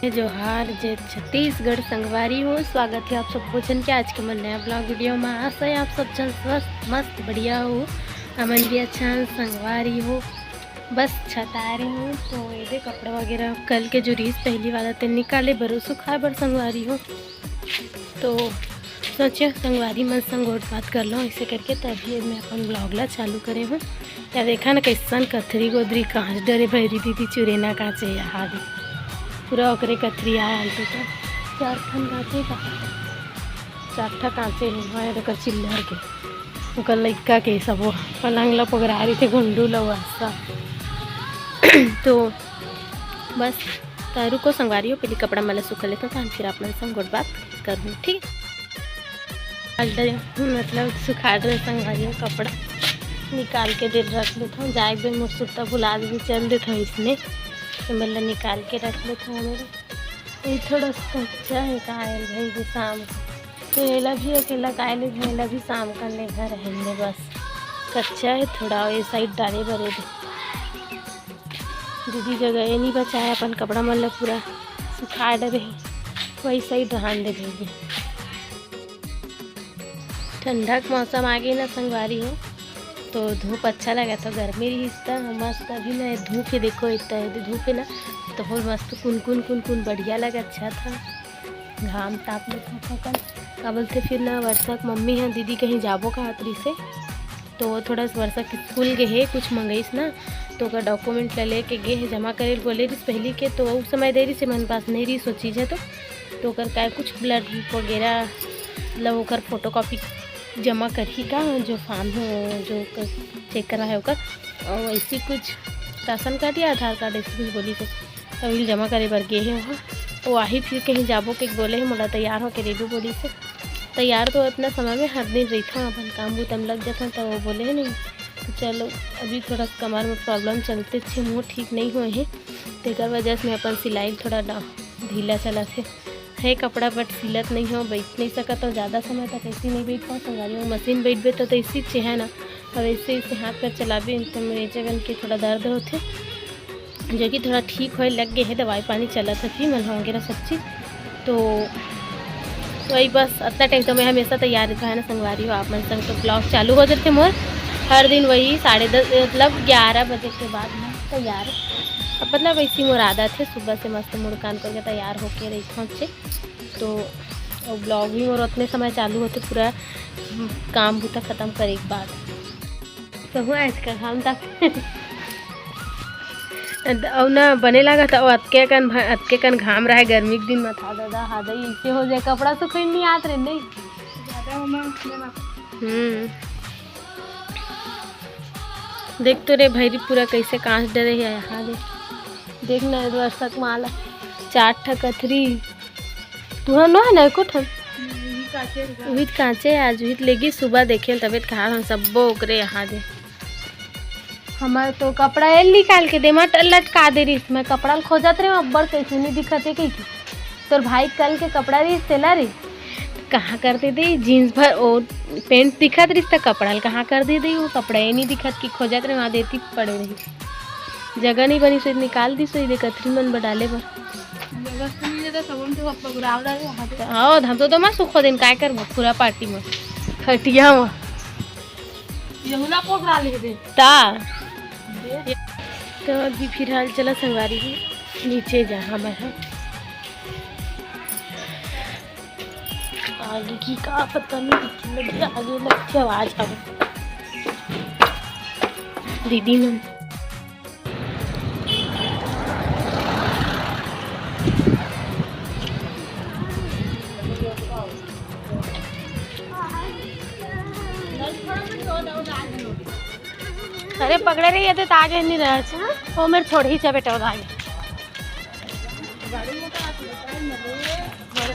जोहार जय छत्तीसगढ़ संगवारी हो। स्वागत है आप सब भोजन के आज के मन नया ब्लॉग वीडियो में। आशा है आप सब जन स्वस्थ मस्त बढ़िया हो। अमन भी अच्छा संगवारी हो। बस छत आ रही हूँ तो ये कपड़ा वगैरह कल के जो रीस पहली वाला थे निकाले बरो सुखा बर संगवारी हो। तो सोचे संगवारी मन संग और बात कर लो ऐसे करके तभी मैं अपन ब्लॉग ला चालू करे हूँ। या देखा ना कैसन कथरी गोदरी कांच डरे भैरी दीदी चुरेना कांचे यहाँ पूरा ओकरे कथरी आया तो चार ठन कांचे का चार ठा कांचे है चिल्लर के ओकर लइका के सब पलंग ला पगरा रही थे घुंडू लसा। तो बस तारू को संगवारी हो पहले कपड़ा मला सुखा लेता था फिर अपने संग गोट बात करूँ ठीक मतलब सुखा रहे संगवारी हो कपड़ा निकाल के दे रख लेता हूँ। जाए भी मुझ सुट्टा बुला भी चल देता हूँ इसने तो मतलब निकाल के रख लेता हूँ। मेरा ये थोड़ा कच्चा है कायल भाई भी शाम तो एला भी अकेला कायल भेला भी शाम का ले घर रहने बस कच्चा है थोड़ा ये साइड डाले भरे दीदी जगह ये नहीं बचाया अपन कपड़ा मतलब पूरा सुखा डरे वही साइड रहन दे भेजे। ठंडा का मौसम आ गई ना संगवारी हो तो धूप अच्छा लगा तो गर्मी रही इतना मस्त। अभी ना धूप है देखो इतना है धूप है ना तो बहुत मस्त कुन बढ़िया लगा अच्छा था। घाम ताप में था कल क्या बोलते फिर ना वर्षा मम्मी है दीदी कहीं जाबो का हाथरी से तो वो थोड़ा वर्षा के स्कूल गए है कुछ मंगईस ना तो का डॉक्यूमेंट ले के गए है जमा करे बोले रही पहले के तो उस समय दे रही से मन पास नहीं रही सो चीज़ है तो कर का कुछ ब्लड वगैरह मतलब ओकर फोटो कॉपी जमा करी का जो फॉर्म है जो चेक करा है ओकर और वैसे कुछ राशन कार्ड या आधार कार्ड ऐसे कुछ बोली तो अभी जमा करे बर गए है वहाँ तो वही फिर कहीं जाबो के बोले है मोला तैयार हो के रेबो बोली से तैयार तो इतना समय में हर दिन रहता अपन काम बूतम लग जाता तो वो बोले है नहीं तो चलो अभी थोड़ा कमर में प्रॉब्लम चलते थे मुँह ठीक नहीं हुए हैं तो वजह से मैं अपन सिलाई थोड़ा ढीला चला थे है कपड़ा बट सिलत नहीं हो बैठ नहीं सका तो ज़्यादा समय तक ऐसे नहीं बैठ पाओ संगारी में मशीन बैठ बे तो ऐसी चे है ना और ऐसे ऐसे हाथ पर चला भी तो मेरे जगन के थोड़ा दर्द होते जो कि थोड़ा ठीक हो लग गए है दवाई पानी चला था फिर मलहम वगैरह सब चीज़ तो वही बस इतना टाइम तो मैं हमेशा तैयार रहता है ना संगवारी हो आप मन संग तो ब्लॉग चालू हो जाते मोर हर दिन वही 10:30 मतलब 11 बजे के बाद मैं तैयार अब मतलब ऐसी मोर आदत है सुबह से मस्त मुड़ कान करके तैयार होके रहता हूँ अच्छे तो ब्लॉग भी मोर उतने समय चालू होते पूरा काम बूता ख़त्म करे के बाद कहूँ आज का हम तक और ना बने लगा था अतके कन घाम रहा है गर्मी के दिन में था दादा हादा ऐसे हो जाए कपड़ा सुख नहीं आत रहे नहीं देख तो रे भैरी पूरा कैसे कांच डरे है यहाँ देखना वर्षक माला 4 ठा कथरी तुहर न है ना को ठन वही कांचे आज वही लेगी सुबह देखे तबियत खराब हम सबो ओकरे यहाँ दे हमारे तो कपड़ा ये निकाल के दे मत लटका दे रही मैं कपड़ा खोजत रहे अब्बर कैसे नहीं दिखते कहीं तोर भाई कल के कपड़ा रही तेला रे कहाँ कर दे दी जीन्स भर और पेंट दिखत रही तो कपड़ा कहाँ कर दे दी वो कपड़ा ये नहीं दिखत कि खोजत रहे वहाँ देती पड़े रही जगह नहीं बनी सो निकाल दी सो दे कथरी मन डाले बर हाँ हम तो मैं सुखो दिन काय कर पूरा पार्टी में खटिया में तो अभी फिलहाल चला संगवारी ही नीचे जहाँ मैं है आगे की का पता नहीं लगी आगे लगती आवाज आ दीदी मन अरे पकड़े रही है तो आगे नहीं रहा वो मेरे छोड़ ही बेटा आगे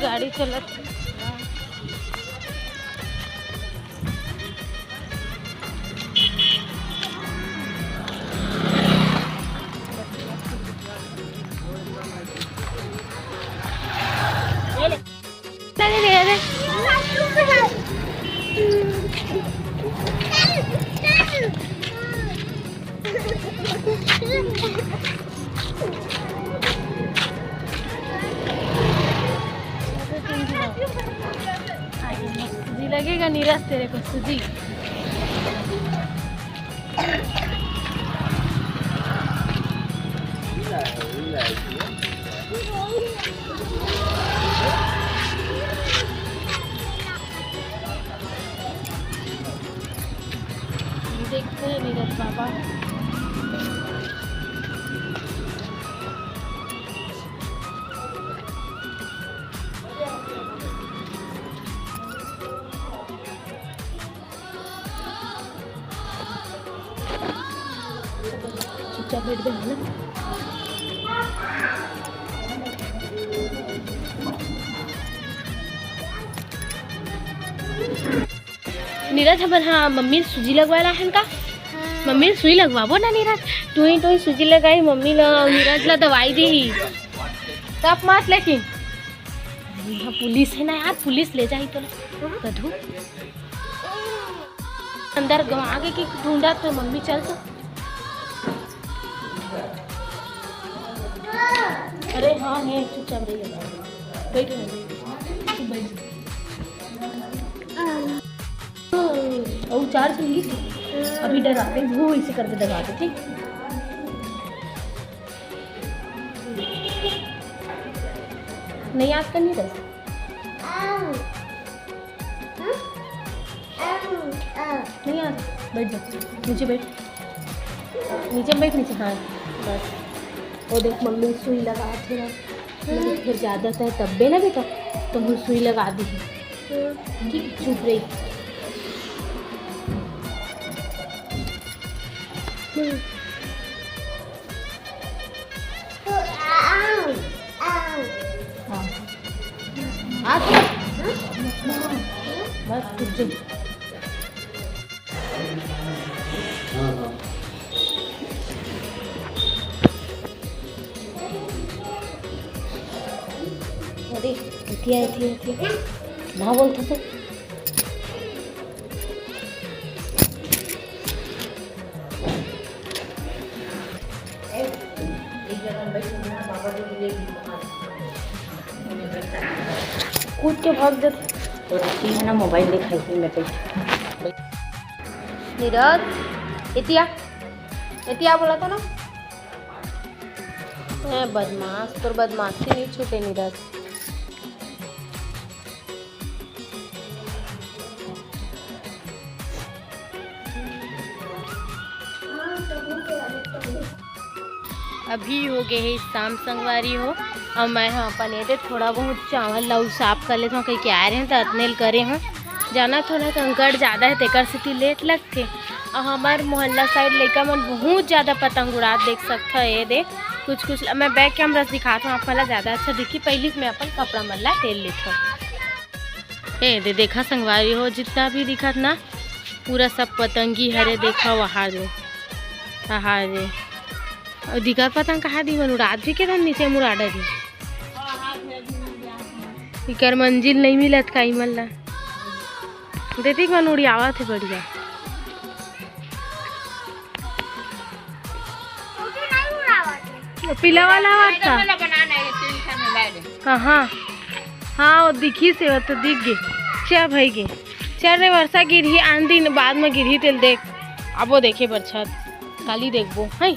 गाड़ी चलत देगा नीरज तेरे को सूजी। देखते हैं नीरज बाबा। चुपचाप बैठ गए ना। नीरज हमारे हाँ मम्मी ने सूजी लगवाला है का। मम्मी ने सुई लगवाबो ना नीरज। तू ही सूजी लगाई मम्मी ला नीरज ला दवाई दी तब मत। लेकिन यहाँ पुलिस है ना यार, पुलिस ले जाई तो गधू अंदर आगे की ढूंढा तो मम्मी चल तो। अरे हाँ है चुपचाप रही बैठ और चार संगी अभी डराते वो इसे करके डराते। ठीक नहीं याद करनी रस। नहीं याद बैठ जा नीचे बैठ नीचे। हाँ बस वो देख मम्मी सुई लगा थे फिर ज़्यादा था तब बे ना बेटा तो हम सुई लगा दी। ठीक चुप रही। बस कुछ अरे इतिया ना बोलता तो कूद के भाग जाते है ना। मोबाइल दिखाई थी मैं पे नीरज इतिया बोला था ना। बदमाश तो बदमाशी नहीं छूटे नीरज। अभी हो गए है शाम संगवारी हो और मैं हाँ अपने दे थोड़ा बहुत चावल लाऊ साफ कर लेते कहीं के आ रहे हैं तो अतनेल करे हूँ जाना थोड़ा कंकड़ ज़्यादा है तेकर से लेट लगते। और हमारे मोहल्ला साइड लड़का मन बहुत ज़्यादा पतंग उड़ा देख सकते हो। ये दे कुछ मैं बैक कैमरा से दिखाता हूँ आप वाला ज़्यादा अच्छा दिखी। पहले मैं अपन कपड़ा मल्ला तेल लेता हूँ। ये दे देखा संगवारी हो जितना भी दिखत ना पूरा सब पतंगी हरे देखा वहाँ दे और दिखत पतंग कहाँ दी मन उड़ा भी के धन नीचे मुड़ा दी इकर मंजिल नहीं मिलत का मन ला देती मन उड़ियावा थे बढ़िया। पीला वाला था कहाँ। हाँ वो दिखी से तो दिख गए क्या भाई गे चल रे वर्षा गिरी आंधी बाद में गिरी तेल देख अब वो देखे बरछत काली देखबो है।